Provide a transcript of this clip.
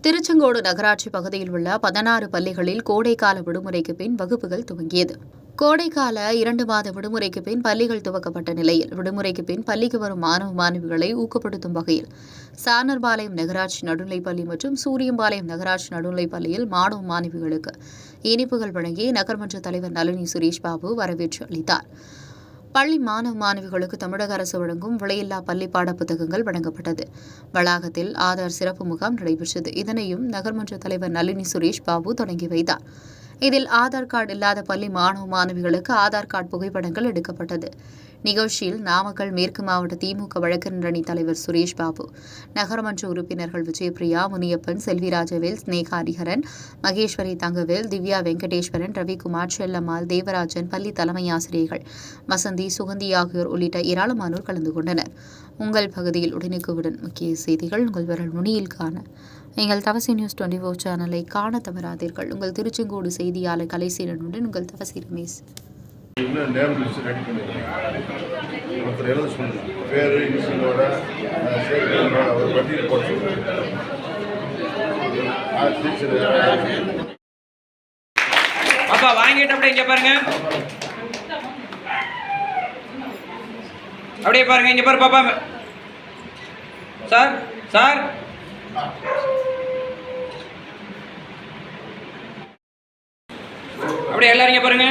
திருச்செங்கோடு நகராட்சி பகுதியில் உள்ள 16 பள்ளிகளில் கோடைக்கால விடுமுறைக்கு பின் வகுப்புகள் துவங்கியது. கோடைக்கால 2 மாத விடுமுறைக்கு பின் பள்ளிகள் துவக்கப்பட்ட நிலையில் விடுமுறைக்கு பின் பள்ளிக்கு வரும் மாணவ மாணவிகளை ஊக்கப்படுத்தும் வகையில் சானர்பாளையம் நகராட்சி நடுநிலைப்பள்ளி மற்றும் சூரியம்பாளையம் நகராட்சி நடுநிலைப்பள்ளியில் மாணவ மாணவிகளுக்கு இனிப்புகள் வழங்கி நகர்மன்ற தலைவர் நளினி சுரேஷ் பாபு வரவேற்று அளித்தார். பள்ளி மாணவ மாணவிகளுக்கு தமிழக அரசு வழங்கும் விலையில்லா பள்ளி பாட புத்தகங்கள் வழங்கப்பட்டது. வளாகத்தில் ஆதார் சிறப்பு முகாம் நடைபெற்றது. இதனையும் நகர்மன்ற தலைவர் நளினி சுரேஷ் பாபு தொடங்கி வைத்தார். இதில் ஆதார் கார்டு இல்லாத பள்ளி மாணவ மாணவிகளுக்கு ஆதார் கார்டு புகைப்படங்கள் எடுக்கப்பட்டது. நிகழ்ச்சியில் நாமக்கல் மேற்கு மாவட்ட திமுக வழக்கறிஞர் அணி தலைவர் சுரேஷ் பாபு, நகரமன்ற உறுப்பினர்கள் விஜயபிரியா, முனியப்பன், செல்விராஜவேல், ஸ்னேகா ஹரிஹரன், மகேஸ்வரி தங்கவேல், திவ்யா வெங்கடேஸ்வரன், ரவிக்குமார், செல்லம்மாள், தேவராஜன், பள்ளி தலைமை ஆசிரியர்கள் வசந்தி, சுகந்தி ஆகியோர் உள்ளிட்ட ஏராளமானோர் கலந்து கொண்டனர். உங்கள் பகுதியில் உடனுக்குடன் முக்கிய செய்திகள் உங்கள் விரல் நுனியில் காண எங்கள் தவசி நியூஸ் 24 சேனலை காண தவறாதீர்கள். உங்கள் திருச்செங்கோடு செய்தியாளர் கலைசீலனுடன் உங்கள் தவசி ரமேஷ். அப்பா வாங்கிட்டு அப்படியே இங்க பாருங்க, அப்படியே பாருங்க, இங்க பாரு பாப்பா. சார் சார் அப்படியே எல்லாரும் இங்க பாருங்க.